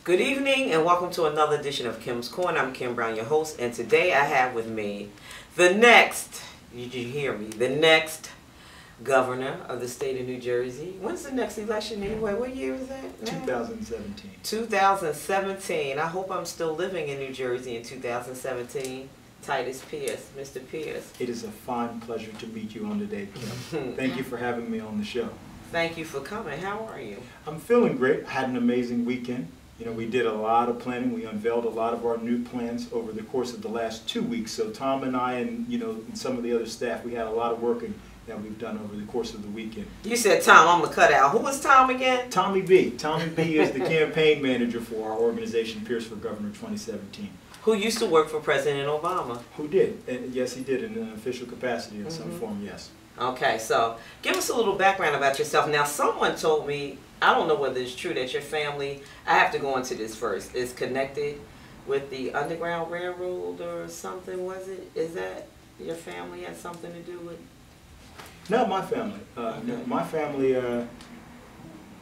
Good evening and welcome to another edition of Kim's Corner. I'm Kim Brown, your host, and today I have with me the next, did you hear me, the next governor of the state of New Jersey. When's the next election anyway? What year is that? 2017. 2017. I hope I'm still living in New Jersey in 2017. Titus Pierce. Mr. Pierce. It is a fine pleasure to meet you on today, Kim. Thank you for having me on the show. Thank you for coming. How are you? I'm feeling great. I had an amazing weekend. You know, we did a lot of planning. We unveiled a lot of our new plans over the course of the last 2 weeks. So Tom and I and, and some of the other staff, we had a lot of working that we've done over the course of the weekend. You said Tom, I'm going to cut out. Who was Tom again? Tommy B. Tommy B is the campaign manager for our organization, Pierce for Governor 2017. Who used to work for President Obama. Who did. And yes, he did in an official capacity in some form, yes. Okay, so give us a little background about yourself. Now, someone told me, I don't know whether it's true, that your family, I have to go into this first, is connected with the Underground Railroad or something, was it? Is that your family had something to do with? Not my family. No, my family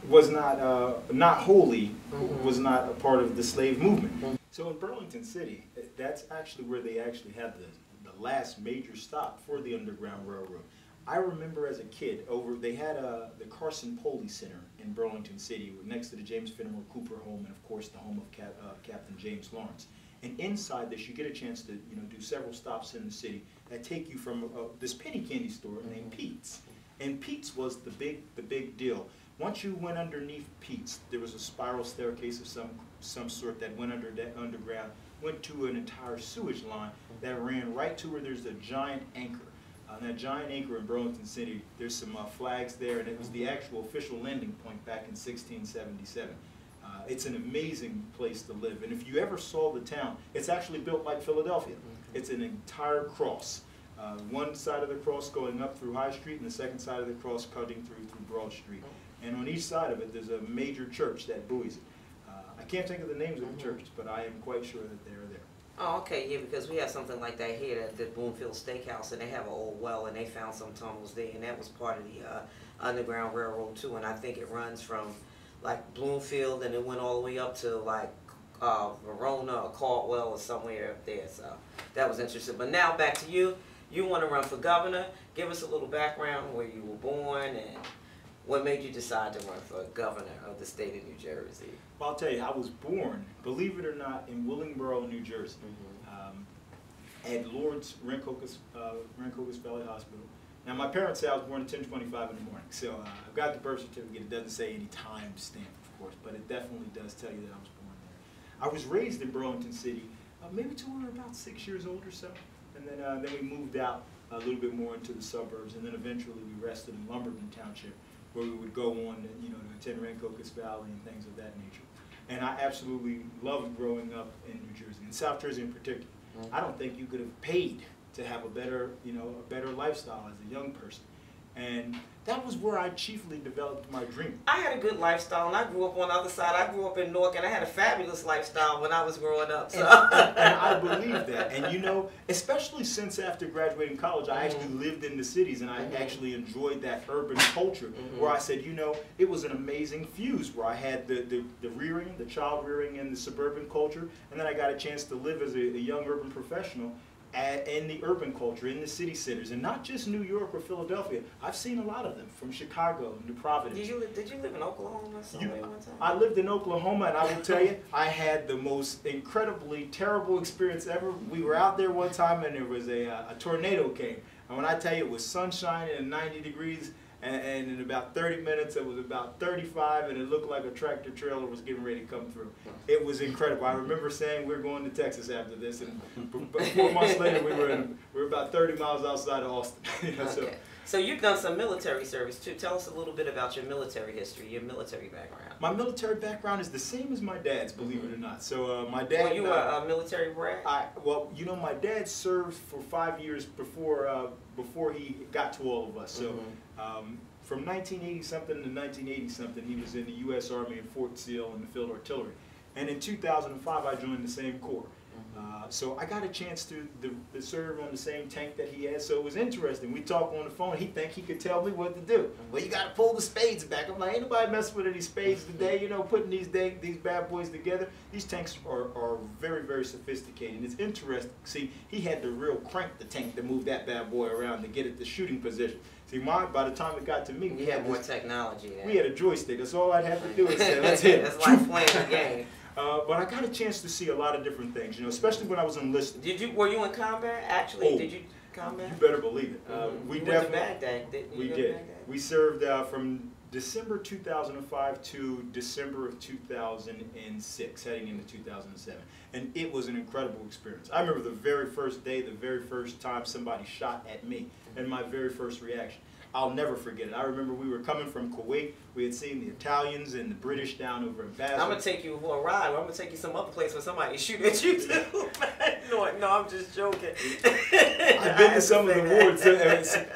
was not wholly, was not a part of the slave movement. So in Burlington City, that's actually where they actually had the last major stop for the Underground Railroad. I remember as a kid, they had the Carson Poley Center in Burlington City, next to the James Fenimore Cooper home, and of course the home of Captain James Lawrence. And inside this, you get a chance to do several stops in the city that take you from this penny candy store named Pete's. And Pete's was the big deal. Once you went underneath Pete's, there was a spiral staircase of some sort that went underground, went to an entire sewage line that ran right to where there's a giant anchor. That giant anchor in Burlington City, there's some flags there, and it was the actual official landing point back in 1677. It's an amazing place to live, and if you ever saw the town, it's actually built like Philadelphia. It's an entire cross. One side of the cross going up through High Street, and the second side of the cross cutting through Broad Street. And on each side of it, there's a major church that buoys it. I can't think of the names of the churches, but I am quite sure that they're there. Oh, okay, yeah, because we have something like that here at the Bloomfield Steakhouse, and they have an old well, and they found some tunnels there, and that was part of the Underground Railroad too, and I think it runs from like Bloomfield, and it went all the way up to like Verona or Caldwell or somewhere up there, so that was interesting. But now back to you. You want to run for governor. Give us a little background where you were born and what made you decide to run for governor of the state of New Jersey. Well, I'll tell you, I was born, believe it or not, in Willingboro, New Jersey, at Lord's Rancocas Valley Hospital. Now, my parents say I was born at 10:25 in the morning, so I've got the birth certificate. It doesn't say any time stamp, of course, but it definitely does tell you that I was born there. I was raised in Burlington City, maybe till we were about 6 years old or so, and then we moved out a little bit more into the suburbs, and then eventually we rested in Lumberton Township, where we would go on to attend Rancocas Valley and things of that nature. And I absolutely loved growing up in New Jersey, in South Jersey in particular. I don't think you could have paid to have a better lifestyle as a young person. And that was where I chiefly developed my dream. I had a good lifestyle, and I grew up on the other side. I grew up in Newark, and I had a fabulous lifestyle when I was growing up. So. And I believe that. And especially since after graduating college, I actually lived in the cities, and I actually enjoyed that urban culture where I said, it was an amazing fuse where I had the child rearing in the suburban culture, and then I got a chance to live as a young urban professional in the urban culture, in the city centers, and not just New York or Philadelphia. I've seen a lot of them, from Chicago to Providence. Did you live in Oklahoma somewhere one time? I lived in Oklahoma, and I will tell you, I had the most incredibly terrible experience ever. We were out there one time, and there was a tornado came. And when I tell you it was sunshine and 90 degrees, and in about 30 minutes it was about 35, and it looked like a tractor trailer was getting ready to come through. It was incredible. I remember saying we're going to Texas after this, and 4 months later we were about 30 miles outside of Austin. Okay. So you've done some military service too. Tell us a little bit about your military history, your military background. My military background is the same as my dad's, believe it or not. So my dad. Well, you were a military brat? My dad served for 5 years before he got to all of us. So from 1980-something to 1980-something, he was in the U.S. Army in Fort Sill in the Field Artillery. And in 2005, I joined the same corps. So I got a chance to serve on the same tank that he had, so it was interesting. We talked on the phone. He think he could tell me what to do. Well, you got to pull the spades back. I'm like, ain't nobody messing with any spades today. You know, putting these bad boys together. These tanks are very, very sophisticated. And it's interesting. See, he had to real crank the tank to move that bad boy around to get it to shooting position. See, by the time it got to me, we had more technology. We had a joystick. That's all I'd have to do is say, let's hit. That's like playing the game. But I got a chance to see a lot of different things, you know, especially when I was enlisted. Were you in combat? Actually, did you combat? You better believe it. We you definitely. went to Baghdad, we did. We served from December 2005 to December of 2006, heading into 2007, and it was an incredible experience. I remember the very first day, the very first time somebody shot at me, and my very first reaction. I'll never forget it. I remember we were coming from Kuwait. We had seen the Italians and the British down over in Basel. I'm going to take you for a ride. I'm going to take you some other place where somebody shoot at you too. No, I'm just joking. I've been to some of the wards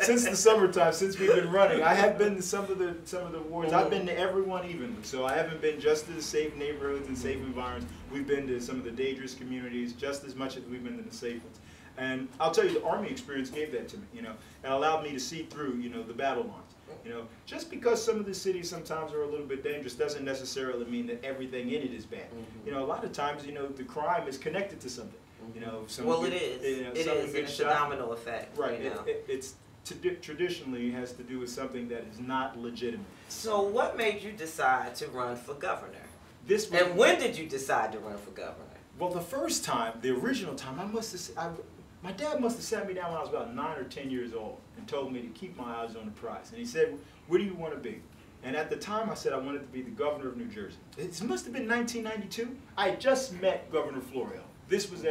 since the summertime, since we've been running. I have been to some of the wards. I've been to every one evenly. So I haven't been just to the safe neighborhoods and safe environments. We've been to some of the dangerous communities just as much as we've been to the safe ones. And I'll tell you, the Army experience gave that to me, you know, and allowed me to see through, you know, the battle lines. You know, just because some of the cities sometimes are a little bit dangerous doesn't necessarily mean that everything in it is bad. You know, a lot of times, you know, the crime is connected to something. You know, it is. You know, it is. It's a domino effect. Right. You know? It's traditionally has to do with something that is not legitimate. So, what made you decide to run for governor? And when did you decide to run for governor? Well, the first time, the original time, my dad must have sat me down when I was about 9 or 10 years old and told me to keep my eyes on the prize. And he said, "Where do you want to be?" And at the time, I said I wanted to be the governor of New Jersey. It must have been 1992. I had just met Governor Florio. This was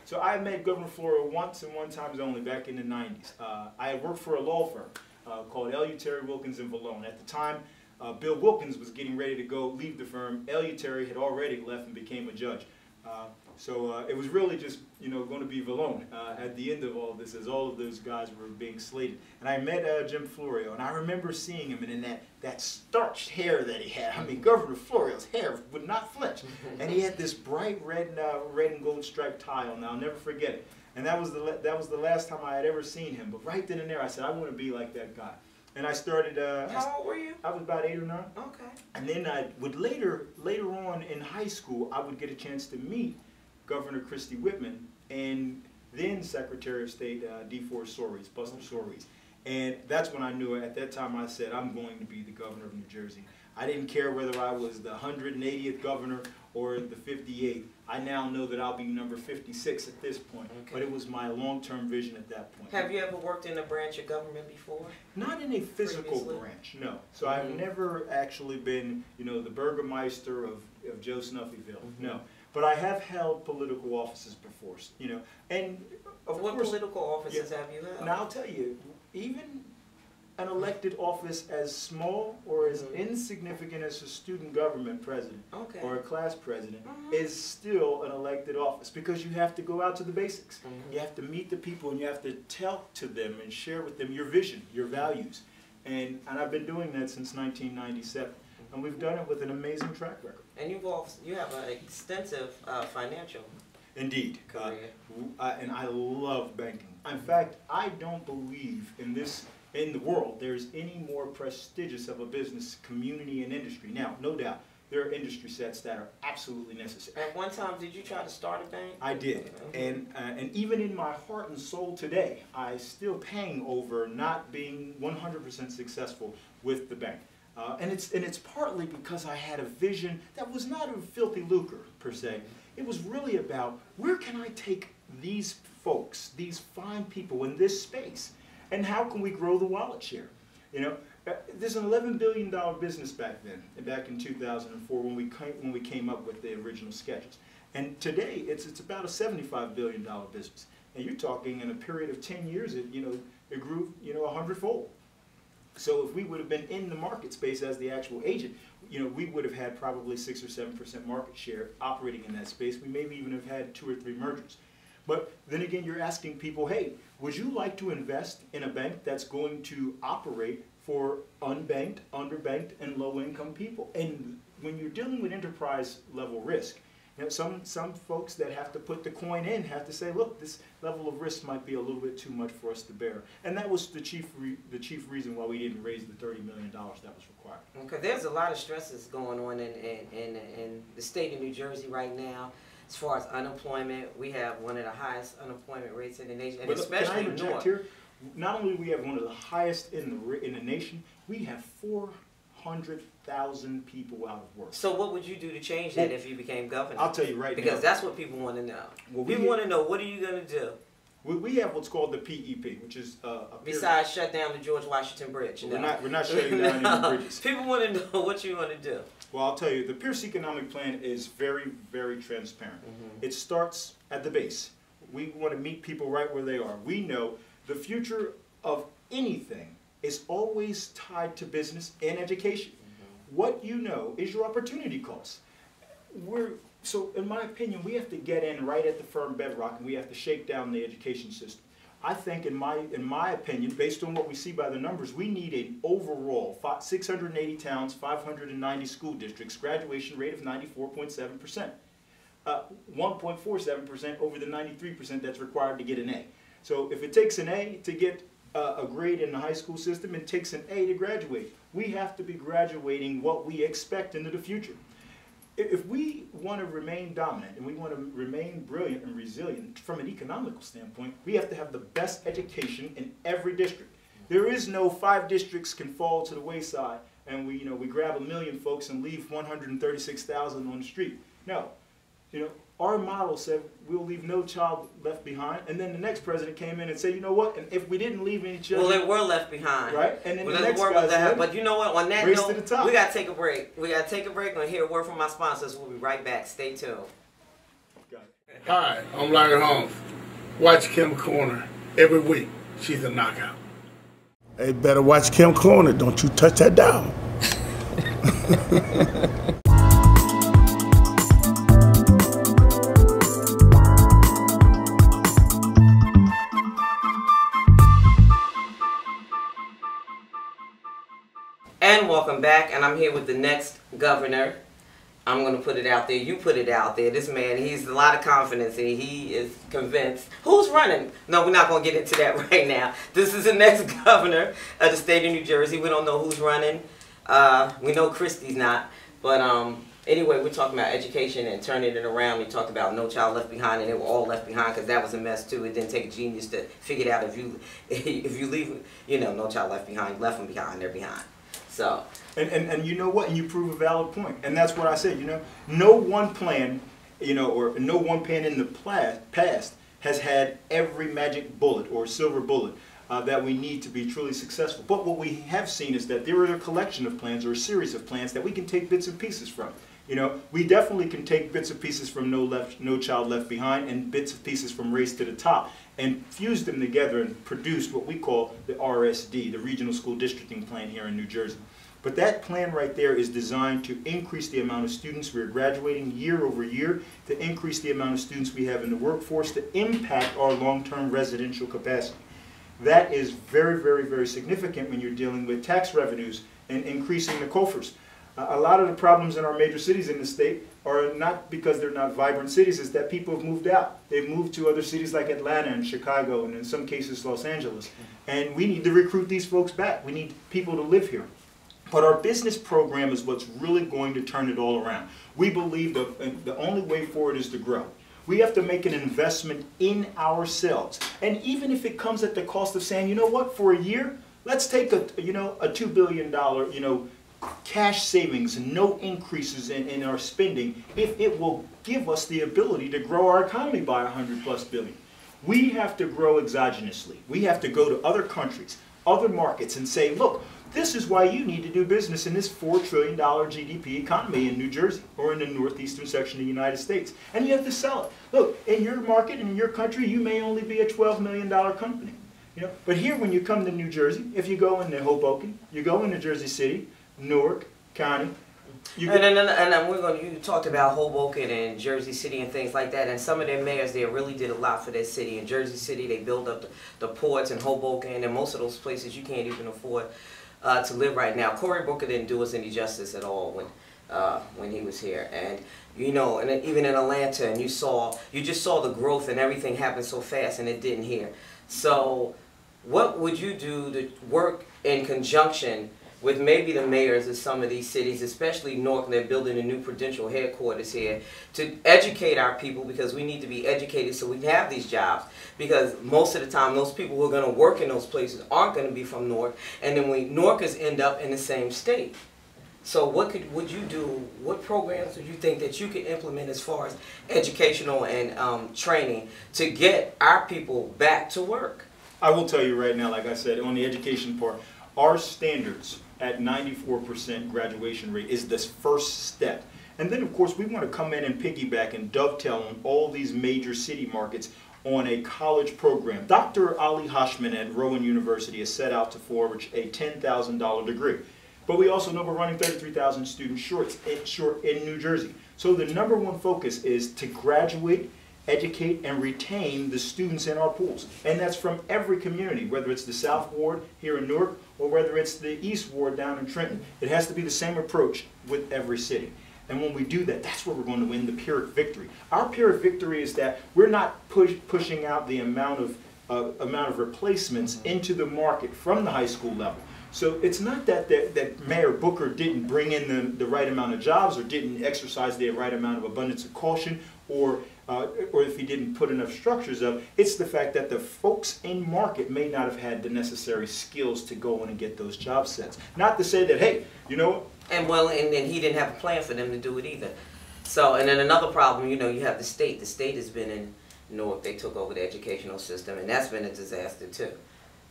so I met Governor Florio once and one time only back in the 90s. I had worked for a law firm called Terry Wilkins and Vallone. At the time, Bill Wilkins was getting ready to leave the firm. Terry had already left and became a judge. So it was really just, you know, going to be Vallone at the end of all of this, as all of those guys were being slated. And I met Jim Florio, and I remember seeing him, and in that starched hair that he had. I mean, Governor Florio's hair would not flinch. And he had this bright red and gold striped tie on. I'll never forget it. And that was the last time I had ever seen him. But right then and there, I said, I want to be like that guy. And I started. How old were you? I was about 8 or 9. Okay. And then I would later on in high school, I would get a chance to meet Governor Christie Whitman and then Secretary of State DeForest Soares, Buster Soares. And that's when I knew it. At that time, I said, I'm going to be the governor of New Jersey. I didn't care whether I was the 180th governor or the 58th. I now know that I'll be number 56 at this point. Okay. But it was my long-term vision at that point. Have you ever worked in a branch of government before? Not in a physical branch, no. So I've never actually been, you know, the Burgermeister of Joe Snuffyville, no. But I have held political offices before, you know. And of what course, political offices have you held? Now I'll tell you, even an elected office as small or as insignificant as a student government president or a class president is still an elected office, because you have to go out to the basics. You have to meet the people, and you have to tell to them and share with them your vision, your values. And I've been doing that since 1997. And we've done it with an amazing track record. And you have an extensive financial career. And I love banking. In fact, I don't believe in the world there's any more prestigious of a business, community, and industry. Now, no doubt, there are industry sets that are absolutely necessary. At one time, did you try to start a bank? I did. And even in my heart and soul today, I still pang over not being 100% successful with the bank. And it's partly because I had a vision that was not of filthy lucre, per se. It was really about, where can I take these folks, these fine people in this space, and how can we grow the wallet share? You know, there's an $11 billion business back then, back in 2004 when we came up with the original sketches. And today, it's about a $75 billion business. And you're talking in a period of 10 years, it grew, 100-fold. So if we would have been in the market space as the actual agent, we would have had probably 6 or 7% market share operating in that space. We maybe even have had 2 or 3 mergers. But then again, you're asking people, hey, would you like to invest in a bank that's going to operate for unbanked, underbanked, and low-income people? And when you're dealing with enterprise-level risk, You know, some folks that have to put the coin in have to say, look, this level of risk might be a little bit too much for us to bear. And that was the chief reason why we didn't raise the $30 million that was required. Okay, there's a lot of stresses going on in the state of New Jersey right now. As far as unemployment, we have one of the highest unemployment rates in the nation, and but especially can I interject here? Not only do we have one of the highest in the nation, we have 400,000 people out of work. So what would you do to change that if you became governor? I'll tell you right now. Because that's what people want to know. Well, people want to know, what are you going to do? We have what's called the PEP, which is besides shut down the George Washington Bridge. We're not shutting down any bridges. People want to know what you want to do. Well, I'll tell you, the Pierce Economic Plan is very, very transparent. It starts at the base. We want to meet people right where they are. We know the future of anything is always tied to business and education. What you know is your opportunity cost. So in my opinion, we have to get in right at the firm bedrock, and we have to shake down the education system. I think, in my opinion, based on what we see by the numbers, we need an overall 680 towns, 590 school districts, graduation rate of 94.7%. 1.47% over the 93% that's required to get an A. So if it takes an A to get a grade in the high school system, it takes an A to graduate. We have to be graduating what we expect into the future. If we want to remain dominant and we want to remain brilliant and resilient from an economical standpoint, we have to have the best education in every district. There is no 5 districts can fall to the wayside and we grab 1 million folks and leave 136,000 on the street. No. Our model said we'll leave no child left behind, and then the next president came in and said, you know what, and if we didn't leave any children... Well, they were left behind. Right? And then the next guy said, but you know what, on that race note, to the top. we got to take a break. We got to take a break and hear a word from our sponsors. We'll be right back. Stay tuned. Hi, I'm Larry Holmes. Watch Kim Corner every week. She's a knockout. Hey, better watch Kim Corner. Don't you touch that dial. And welcome back, and I'm here with the next governor. I'm going to put it out there. You put it out there. This man, he's a lot of confidence, and he is convinced. Who's running? No, we're not going to get into that right now. This is the next governor of the state of New Jersey. We don't know who's running. We know Christie's not. But anyway, we're talking about education and turning it around. We talked about No Child Left Behind, and they were all left behind because that was a mess, too. It didn't take a genius to figure it out. If you leave, No Child Left Behind, left them behind, they're behind. So. And you know what? And you prove a valid point. And that's what I said, no one plan, or no one plan in the past has had every magic bullet or silver bullet that we need to be truly successful. But what we have seen is that there are a collection of plans or a series of plans that we can take bits and pieces from. We definitely can take bits and pieces from No Child Left Behind and bits and pieces from Race to the Top and fuse them together and produce what we call the RSD, the Regional School Districting Plan here in New Jersey. But that plan right there is designed to increase the amount of students we're graduating year over year, to increase the amount of students we have in the workforce, to impact our long-term residential capacity. That is very, very, very significant when you're dealing with tax revenues and increasing the coffers. A lot of the problems in our major cities in the state are not because they're not vibrant cities, it's that people have moved out. They've moved to other cities like Atlanta and Chicago and in some cases Los Angeles. And we need to recruit these folks back. We need people to live here. But our business program is what's really going to turn it all around. We believe that the only way forward is to grow. We have to make an investment in ourselves. And even if it comes at the cost of saying, you know what, for a year, let's take a $2 billion, cash savings and no increases in our spending, if it will give us the ability to grow our economy by $100+ billion. We have to grow exogenously. We have to go to other countries, other markets, and say, look, this is why you need to do business in this $4 trillion GDP economy in New Jersey or in the northeastern section of the United States. And you have to sell it. Look, in your market and in your country, you may only be a $12 million company. But here, when you come to New Jersey, if you go into Hoboken, you go into Jersey City, Newark County. You talked about Hoboken and Jersey City and things like that, and some of their mayors there really did a lot for their city. In Jersey City, they built up the ports, in Hoboken, and most of those places you can't even afford to live right now. Cory Booker didn't do us any justice at all when when he was here. And you know, and even in Atlanta, and you just saw the growth, and everything happened so fast, and it didn't here. So what would you do to work in conjunction with maybe the mayors of some of these cities, especially Newark? They're building a new prudential headquarters here, to educate our people, because we need to be educated so we can have these jobs. Because most of the time, those people who are going to work in those places aren't going to be from Newark, and then Newarkers end up in the same state. So what would you do, what programs would you think that you could implement as far as educational and training to get our people back to work? I will tell you right now, like I said, on the education part, our standards at 94% graduation rate is this first step. And then, of course, we want to come in and piggyback and dovetail on all these major city markets on a college program. Dr. Ali Hashman at Rowan University has set out to forge a $10,000 degree. But we also know we're running 33,000 students short in New Jersey. So the #1 focus is to graduate, educate, and retain the students in our pools. And that's from every community, whether it's the South Ward here in Newark or whether it's the East Ward down in Trenton. It has to be the same approach with every city. And when we do that, that's where we're going to win the Pyrrhic victory. Our Pyrrhic victory is that we're not pushing out the amount of replacements into the market from the high school level. So it's not that Mayor Booker didn't bring in the right amount of jobs or didn't exercise the right amount of abundance of caution, or if he didn't put enough structures up. It's the fact that the folks in market may not have had the necessary skills to go in and get those job sets. Not to say that, hey, you know what? And he didn't have a plan for them to do it either. So, and then another problem, you know, you have the state. The state has been in Newark. They took over the educational system, and that's been a disaster too.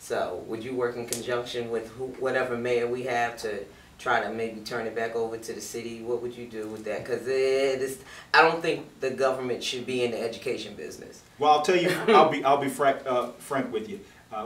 So would you work in conjunction with whatever mayor we have to try to maybe turn it back over to the city? What would you do with that? Because I don't think the government should be in the education business. Well, I'll tell you, I'll be frank with you.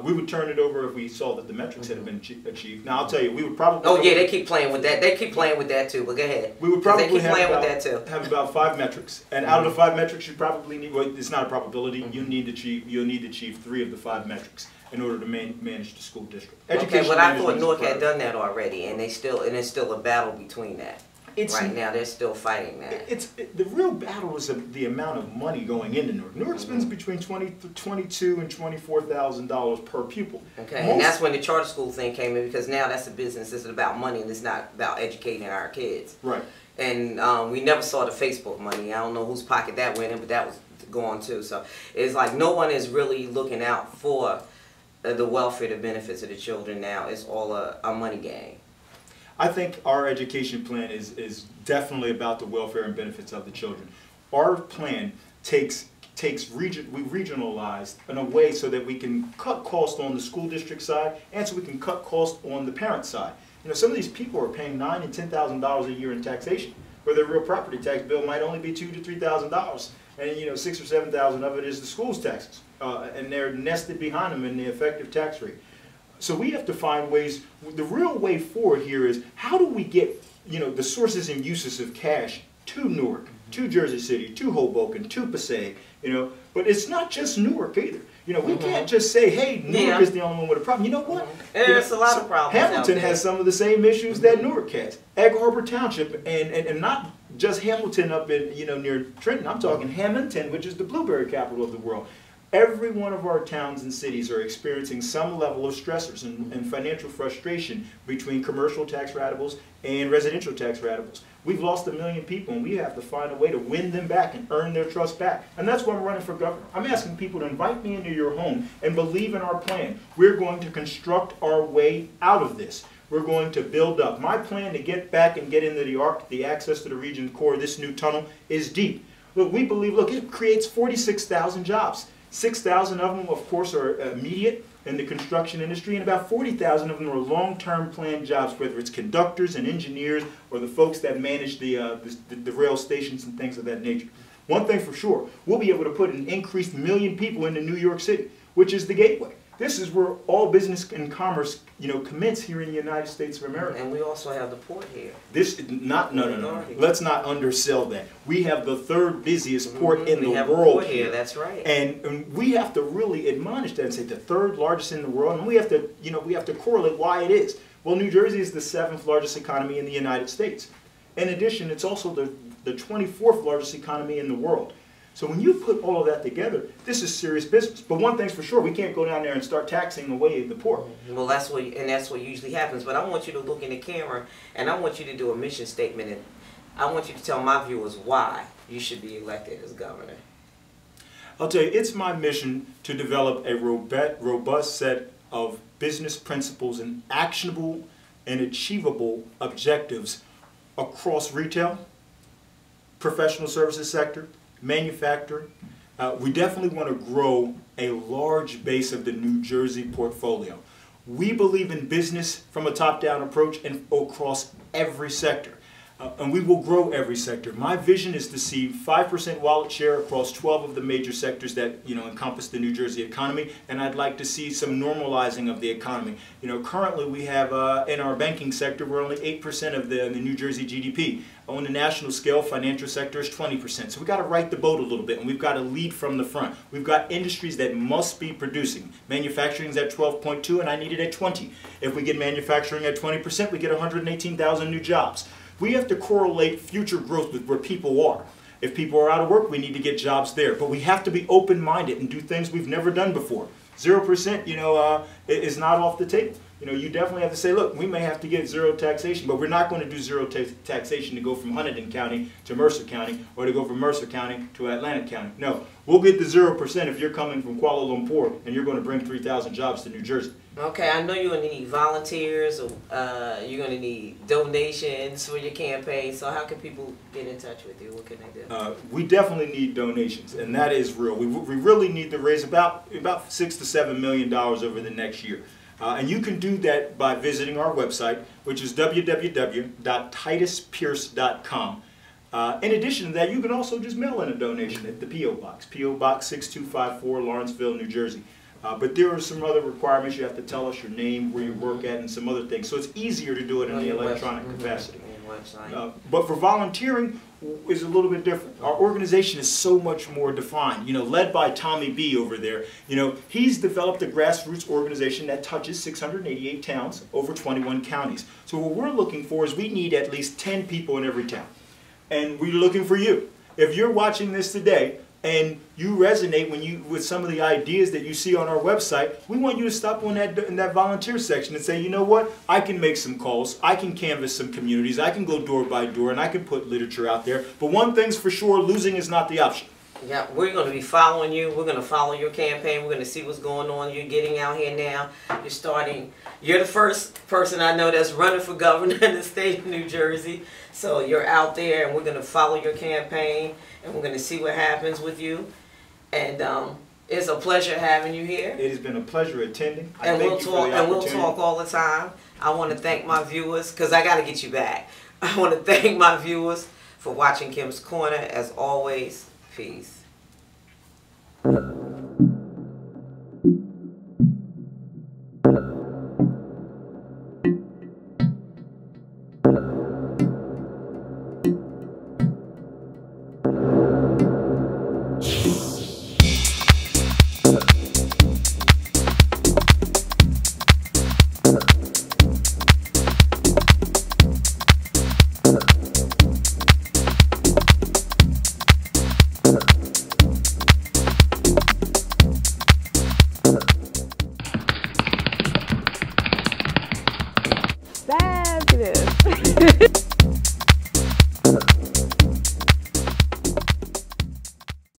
We would turn it over if we saw that the metrics had been achieved. Now, I'll tell you, we would probably... Oh, yeah, they keep playing with that. They keep playing with that, too, but go ahead. We would probably have about 5 metrics. And out of the 5 metrics, you probably need... Well, it's not a probability. You'll need to achieve 3 of the 5 metrics in order to manage the school district. Okay, but I thought Newark had done that already, and it's still a battle between that. Right now, they're still fighting that. The real battle is the amount of money going into Newark. Newark spends between $22,000 and $24,000 per pupil. Okay, and that's when the charter school thing came in, because now that's a business. It's about money, and it's not about educating our kids. Right. And we never saw the Facebook money. I don't know whose pocket that went in, but that was gone too. So it's like no one is really looking out for the welfare, the benefits of the children now. It's all a money game. I think our education plan is definitely about the welfare and benefits of the children. Our plan we regionalized in a way so that we can cut costs on the school district side, and so we can cut costs on the parent side. You know, some of these people are paying $9,000 and $10,000 a year in taxation, where their real property tax bill might only be $2,000 to $3,000, and you know, $6,000 or $7,000 of it is the school's taxes, and they're nested behind them in the effective tax rate. So we have to find ways. The real way forward here is how do we get, you know, the sources and uses of cash to Newark, to Jersey City, to Hoboken, to Passaic, you know. But it's not just Newark either. You know, we can't just say, hey, Newark is the only one with a problem. You know what? There's a lot of problems. Hamilton has some of the same issues that Newark has. Egg Harbor Township, and not just Hamilton up in, you know, near Trenton. I'm talking Hamilton, which is the blueberry capital of the world. Every one of our towns and cities are experiencing some level of stressors and financial frustration between commercial tax ratables and residential tax ratables. We've lost 1 million people, and we have to find a way to win them back and earn their trust back. And that's why I'm running for governor. I'm asking people to invite me into your home and believe in our plan. We're going to construct our way out of this. We're going to build up. My plan to get back and get into the access to the region core of this new tunnel is deep. Look, we believe, look, it creates 46,000 jobs. 6,000 of them, of course, are immediate in the construction industry, and about 40,000 of them are long-term planned jobs, whether it's conductors and engineers or the folks that manage the rail stations and things of that nature. One thing for sure, we'll be able to put an increased 1 million people into New York City, which is the gateway. This is where all business and commerce, you know, commence here in the United States of America. And we also have the port here. No. Let's not undersell that. We have the 3rd busiest port in the world here. That's right. And we have to really admonish that and say the 3rd largest in the world, and we have to, you know, we have to correlate why it is. Well, New Jersey is the 7th largest economy in the United States. In addition, it's also the 24th largest economy in the world. So when you put all of that together, this is serious business. But one thing's for sure, we can't go down there and start taxing away the poor. Well, that's what usually happens. But I want you to look in the camera, and I want you to do a mission statement, and I want you to tell my viewers why you should be elected as governor. I'll tell you, it's my mission to develop a robust set of business principles and actionable and achievable objectives across retail, professional services sector, manufacturing. We definitely want to grow a large base of the New Jersey portfolio. We believe in business from a top-down approach and across every sector. And we will grow every sector. My vision is to see 5% wallet share across 12 of the major sectors that encompass the New Jersey economy, and I'd like to see some normalizing of the economy. Currently we have in our banking sector we're only 8% of the New Jersey GDP. On the national scale, financial sector is 20%. So we've got to right the boat a little bit, and we've got to lead from the front. We've got industries that must be producing. Manufacturing is at 12.2, and I need it at 20. If we get manufacturing at 20%, we get 118,000 new jobs. We have to correlate future growth with where people are. If people are out of work, we need to get jobs there. But we have to be open-minded and do things we've never done before. 0%, is not off the table. You definitely have to say, look, we may have to get zero taxation, but we're not going to do zero taxation to go from Hunterdon County to Mercer County or to go from Mercer County to Atlantic County. No, we'll get the 0% if you're coming from Kuala Lumpur and you're going to bring 3,000 jobs to New Jersey. Okay, I know you're going to need volunteers, or you're going to need donations for your campaign, so how can people get in touch with you? What can they do? We definitely need donations, and that is real. We really need to raise about $6 to $7 million over the next year. And you can do that by visiting our website, which is www.tituspierce.com. In addition to that, you can also just mail in a donation at the P.O. Box, P.O. Box 6254, Lawrenceville, New Jersey. But there are some other requirements. You have to tell us your name, where you work at, and some other things. So it's easier to do it in the electronic capacity. But for volunteering is a little bit different. Our organization is so much more defined. Led by Tommy B over there. He's developed a grassroots organization that touches 688 towns over 21 counties. So what we're looking for is we need at least 10 people in every town. And we're looking for you. If you're watching this today, and you resonate with some of the ideas that you see on our website, we want you to stop in that volunteer section and say, you know what, I can make some calls, I can canvass some communities, I can go door by door, and I can put literature out there. But one thing's for sure, losing is not the option. Yeah, we're going to be following you. We're going to follow your campaign. We're going to see what's going on. You're getting out here now. You're the first person I know that's running for governor in the state of New Jersey. So you're out there, and we're going to follow your campaign, and we're going to see what happens with you. And it's a pleasure having you here. It has been a pleasure attending. And we'll talk all the time. I want to thank my viewers, because I got to get you back. I want to thank my viewers for watching Kim's Corner. As always, peace. Fabulous.